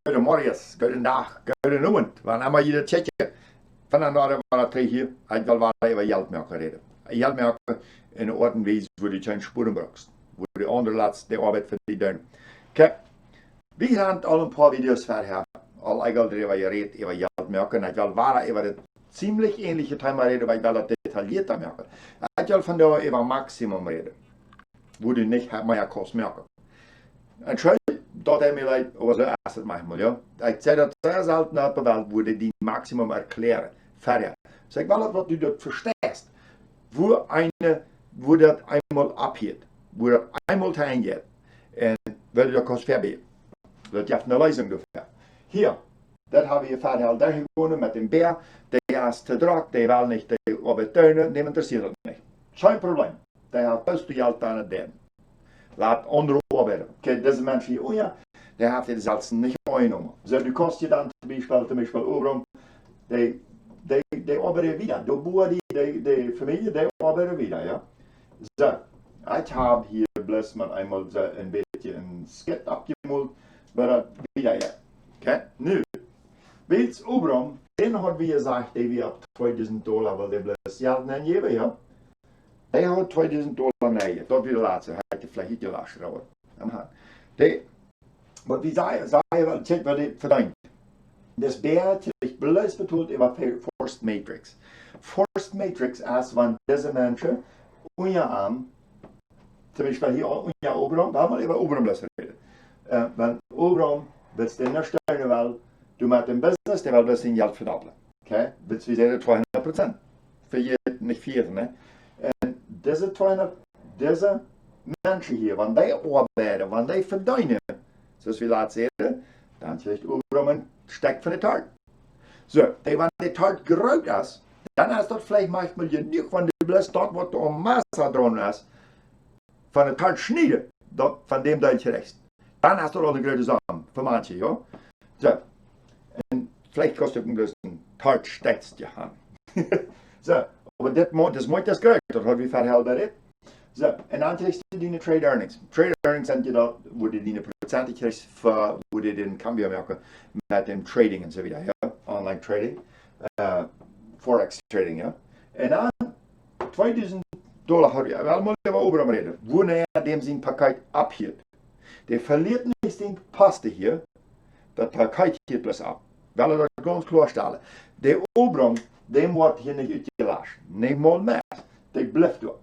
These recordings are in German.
Goedemorgen, goedendag, goedenavond. Wanneer maar je dat chetje. Vandaar waren er 3 hier. Ik wil waar even geldmerken reden. Geldmerken in een orde wezen waar je geen sporen brukst. Waar de andere laatst de arbeid voor die doen. Kijk, we gaan al een paar video's verder. Al eigenlijk over je reed, over geldmerken. Ik wil waar even het ziemlich ähnliche Thema reden, maar ik wil dat detaillierter merken. Ik wil vandaag over maximum reden. Wo du nicht mehr kost merken. En schau, dat heb je over zo asset manchmal, ja. Ik zei dat zeer selten op de wereld wo die maximum erklären. Fertig. Dus ik wil dat wat du dat verstehst. Wo dat einmal abgeht. Wo dat einmal reingeht. En wil je dat kost verbeten. Dat je hebt een Lösung dafür. Hier, dat hebben we verder daar gewonnen met een beer. Die is te druk, die wil niet die arbeid tuinen, die interesseert het niet. Geen probleem. Die heeft best geld aan het doen. Laat andere arbeiden. Kijk, deze mensen hier, oh ja, die heeft het zelfs niet genomen. Zo, du kost je dan zum Beispiel overom, die arbeiden wieder. De boer, die familie, die arbeiden wieder, ja. Zo, ik heb hier bloß mal einmal so een beetje een skit abgemult, maar dat wieder, ja. Kijk, nu, weet overom, den had we gezegd, die we op $2000 wil die bloß geld nemen, ja. Hij had $2000 nee, dat weer de laatste. Hij heeft vielleicht niet gelast, trouwens. Maar wie zei wel, check wat hij verdient. Dus beheert zich beleid betoeld over Forced Matrix. Forced Matrix is wanneer deze mensen onderaan, zum Beispiel hier onder oberom, we gaan even oberom lassen reden. Want oberom willst du nicht stellen, weil du mit dem Business, der will das in Geld verdoppeln. Okay? Willst du sagen 200%. Für jeden, nicht 4, ne? Deze mensen hier, wanneer die arbeiden, wanneer die verdienen, zoals we laten zeggen, dan zegt overal een stek van de taart. Zo, wanneer de taart groot is, dan is dat vielleicht manchmal genoeg, wanneer de bloß dat wat er massa dran is, van de taart snijden, van dem deeltje rechts. Dan is dat al een grote zaam, voor manche, ja. Zo, en vielleicht kost het bloß een taartstekstje aan. Zo. Maar dat moet dat groot, dat hadden we verhaal bij dit. Zo, en dan krijg je die trade earnings. Trade earnings zijn je dat, waar je die procenten krijgt voor, waar je den cambio merken met dem trading en zo weer, ja. Online trading, forex trading, ja. En dan $2000 had je, wel moet je wel over reden. Wanneer dem zijn pakket abhielt. Die verliert niet zijn paste hier, dat pakket hier plus ab. Wel dat ganz klar stellen. De obrang, dem wordt hier niet uitgelast. Niet mal meer. Die blijft door.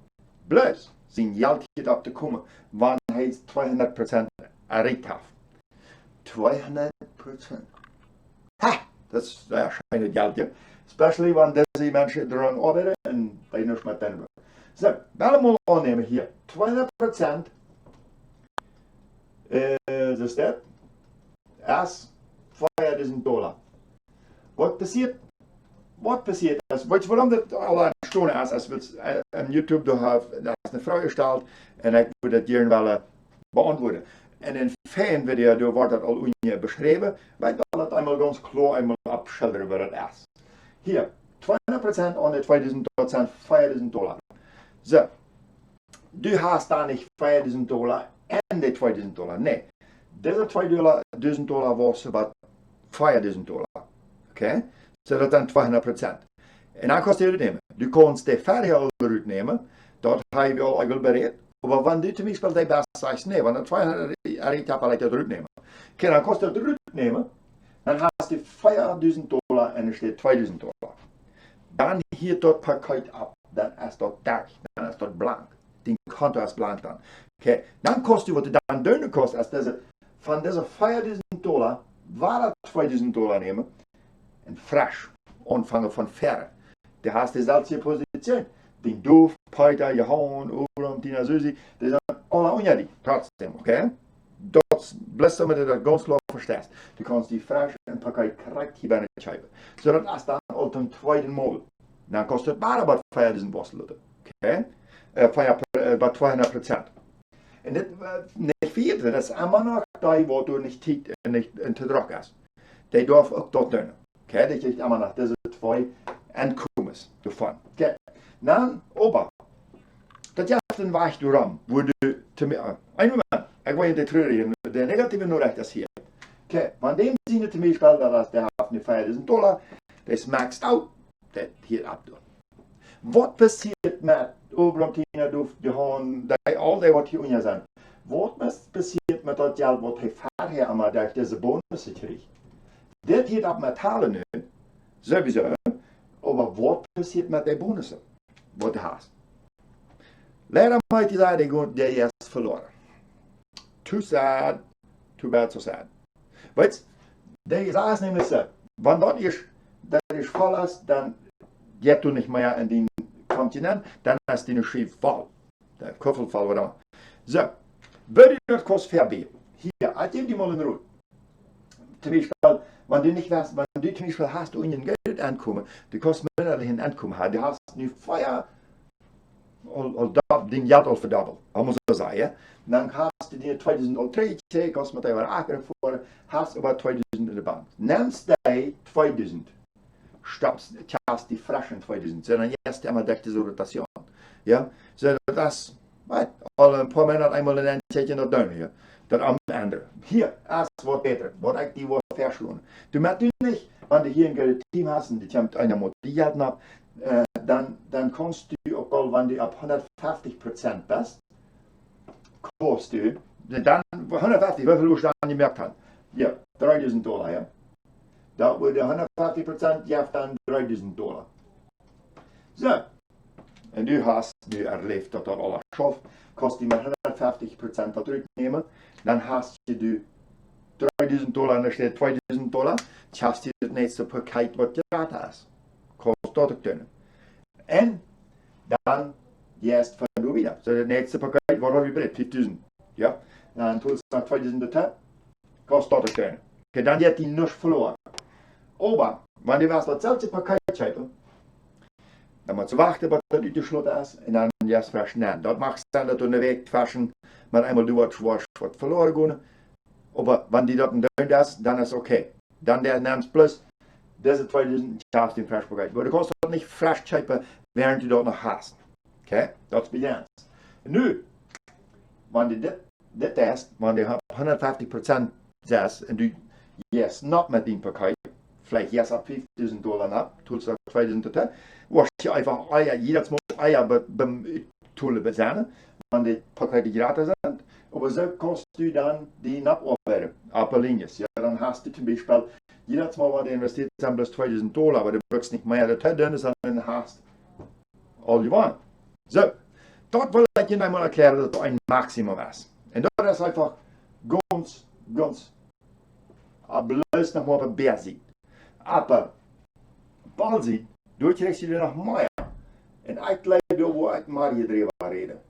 Bloos zijn geld hier op te komen, wanneer hij 200% erreicht heeft. 200%. Ha! Dat is schijnend geld, ja. Especially wanneer deze mensen eraan arbeiden en die nog met hen. Zo, allemaal aannemen hier. 200% is dat. Is $5000. Wat passiert ist, warum das alle Stunde ist, als wir auf YouTube da eine Frage gestellt und ich würde das gerne beantworten. Und in vielen Videos wird das all beschrieben, weil ich das einmal ganz klar einmal abschildern, was das ist. Hier, 200% an die $2000 $5000. So, du hast da nicht $5000 und die $2000. Nee, diese $2000 war so was $5000. Okay? So dat dan 200%. En dan kost je het nemen. Du kannst de verhaal eruit nemen, dat heb je al eigenlijk bereid. Maar wanneer du zum Beispiel die best zegt, nee, wanneer 200 erreicht heb, wil ik dat eruit nemen. Oké, dan kost je het eruit nemen, dan hast je $5000 en er staat $2000. Dan hier dat pakket ab, dan is dat dicht, dan is dat blank. Die konto is blank dan. Oké, dan kost je wat het dan doen kost, als deze, van deze $5000, waar dat $2000 nemen, en fresh, anfangen von verre. Du hast dezelfde Position. Den Doof, Peter, Johann, Oberum, Tina, Susi, die sind alle unjährig, trotzdem, okay? Das bläst damit du das ganz klar verstehst. Du kannst die fresh und Paket korrekt hier bei der Scheibe. So, das ist dann auch zum zweiten Mal. Dann kostet es aber $5000, okay? Bei 200%. Und das nicht vierte, das ist immer noch die, wo du nicht zu Druck hast. Die darf auch dort tun. Okay, die kriegt immer nach diese 2 Einkommens davon. Okay. Dann, ober. Das ist ein Weich rum, wo du zu mir, ein Moment, ich will nicht rühren, der negative Nachricht ist hier. Okay, van dem zien zum Beispiel, dat der heeft nu $5.000, dat is maxed out, dat hier abdoen. Wat passiert met Oberantine door de gewoon, al die wat hier onder zijn? Wat passiert met dat geld wat hij vorher einmal durch diese Bonusse kriegt? Das geht ab Metall nu, sowieso, aber was passiert mit den Bonussen, was du hast? Leider muss ich sagen, der ist verloren. Too sad, too bad, so sad. Weißt du, der ist nämlich so, wenn das ist voll ist, dann geht du nicht mehr in den Kontinent, dann hast du einen schiefen Fall, der Koffelfall oder was. So, würde das kostet verbieten. Hier, ich gebe die mal in Ruhe. Zum Beispiel, wenn du nicht weißt, wenn du zum Beispiel hast, du in ein Geld ankommen, du kannst monatlich ein Einkommen haben, du hast nu vorher den Geld al verdoppelt, muss man sagen, ja? Dann hast du dir 2003, kannst du mit deiner Acker vor, hast aber 2000 in der Bank. Nimmst du 2000, stoppst, hast die frischen 2000, sondern jetzt einmal durch diese Rotation, ja? So, das, alle ein paar Monate einmal ein Tijdje naar duim hier. Dat am Ende. Hier, als wat beter, wat ik die wat verschlonen. Du merkst nicht, wenn du hier ein Team hast und die haben eine Motivation ab, dann kannst du, auch wenn du ab 150% bist, kannst du, dann 150, wie viel du dann gemerkt hast? Ja, $3.000, ja. Da wurde 150%, ja, dann $3.000. So. Und du hast nu erlebt, dat dat alles schafft, kannst du mit 150% dat terugnemen, dann hast du $3.000 en er steht $2.000, dan hast du het nächste Paket wat je gehad hast. Kannst dat ook doen. En dan, jetzt van du wieder. So, das nächste Paket, wat heb je bereikt? 5.000. Ja? Dan tust du nach 2.000 dazu, kannst dat ook doen. Okay, dann hat die nichts verloren. Aber, wenn du was dasselbe Paket schreiben, dan moet je wachten tot het uitgesloten is en dan juist verschneiden. Dat mag zijn dat onderweg waschen, maar eenmaal doe wat verloren gaan. Maar wanneer die dat doen is, dan is oké. Dan der namens plus, deze 2000 schaft in fresh pakket. Maar je kan dat niet fresh checken, während je dat nog hast. Oké, dat is begint. Nu, wanneer dit is, wanneer je 150% zes en du yes, not met die pakket, vielleicht jetzt ab $5.000 ab, tust du 2.000, was je einfach Eier, jedes Mal Eier beim Tun bezahlen, wenn die Pakete gratis sind. Aber so kannst du dann die abarbeiten, Linien. Ja, dann hast du zum Beispiel, jedes Mal, wenn du investiert hast, bloß $2.000, aber du brauchst nicht mehr dazu tun, sondern hast all you want. So, dort will ich Ihnen einmal erklären, dass das ein Maximum ist. Und das ist einfach ganz, bloß nochmal auf Bär sieht. Aber bald sieht, du kriegst je nog meer. En ik leid door waar ik maar hier drüber reden.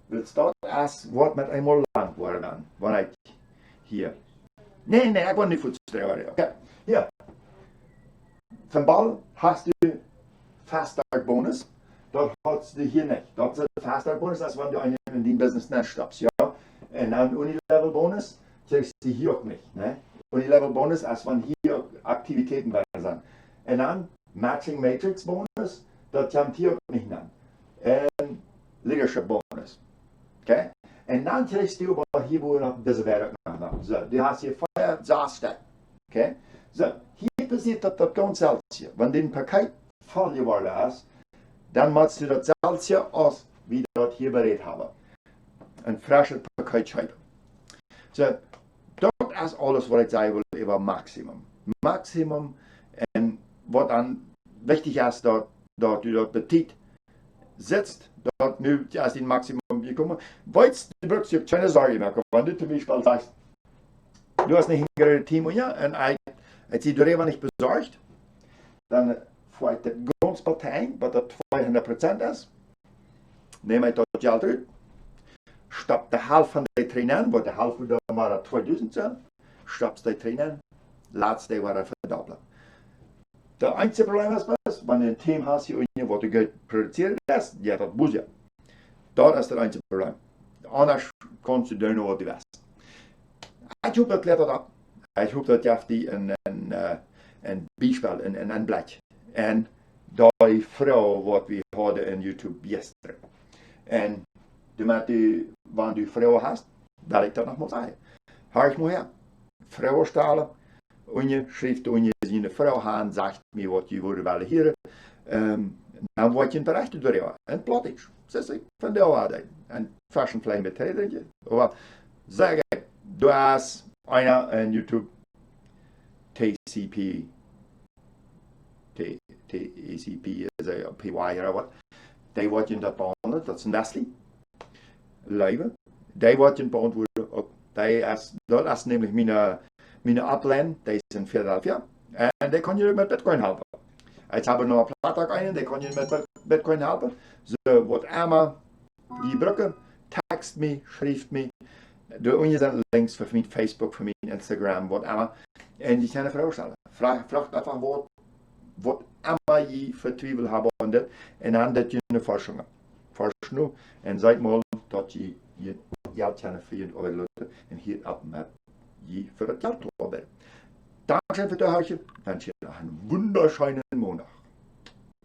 Willst dat als wat met eenmaal lang worden dan, wanneer ik hier. Nee, ik wil niet voor drüber reden. Okay. Hier. Van bal hast du Fast-Start-Bonus. Dat hast du hier nicht. Dat is de Fast-Start-Bonus, als wenn du einen in die Business nicht stoppst. Ja? En dan Unilevel-Bonus kriegst du hier auch nicht. Ne? Unilevel-Bonus, als wenn hier Aktivitäten bei sind. En dan Matching Matrix Bonus, dat komt hier ook niet aan. En Leadership Bonus. Okay? En dan krijg je aber hier, wo noch diese Werte noch. So, du hast hier Feuer, Saarstack. Okay? So, hier passiert das ganz selten. Wenn den Paket voll geworden ist, dann machst du das selten aus, wie das hier bereit habe. Ein frisches Paket schreiben. So, das ist alles, was ich sagen will über Maximum. Maximum, und was dann wichtig ist, dass du dort Betrieb sitzt, dort nu als den Maximum gekommen. Weißt du, brauchst du keine Sorge mehr, wenn du zum Beispiel sagst, du hast nicht ein gerades Team und als die darüber nicht besorgt, dann fährt die ganze Partei, was das 200% ist, nehme ich das Geld raus, stopp die Hälfte von den Trainern, wo die Hälfte da mal 2000 sind, stoppst die Trainer, laatst die waren verdoppelt. Das einzige Problem ist, wenn du ein Team hast, hier wo du Geld produzieren lässt, ja, das muss ja. Das ist das einzige Problem. Anders kannst du tun, was du willst. Ich habe das gelettert ab. Ich habe das auf die ein Beispiel, ein Blatt. Und die Frau, die wir hatten in YouTube gestern. Und wenn du Frau hast, will ich das noch mal sagen. Hör ich mal her. Frau stellen. Und je schrijft und je seine Frau aan, sagt mir, was je willen willen hier. Dan word je berichtet door jou. En Plautdietsch. Dat is van de arbeid. En fashion vielleicht met Tedretje. Aber zeg ik, du hast einer in YouTube TCP, TCP, PY oder wat. Die wordt je dat behandeld, dat is een Nestle. Leven. Die wordt je beantwoorden ook. Dat is namelijk mijn upline, die is in Philadelphia. En die kan je met Bitcoin helpen. Jetzt haben wir noch einen Plattag einen, der kann je mit Bitcoin helpen. So, wat immer je brücken, text me, schrijft me. De unje zijn links voor mijn Facebook, voor mijn Instagram, wat immer. En die zijn een vraag stellen. Vraag einfach wat immer je voor twijfel hebben aan dit. En dan dat je een forschung hebt. Forsch nu en zeg maar dat je geld kan verdienen over Leute. En hier ab met je voor het geld te arbeiten. Dankeschön für das Hörchen. Wünsche noch einen wunderschönen Monat.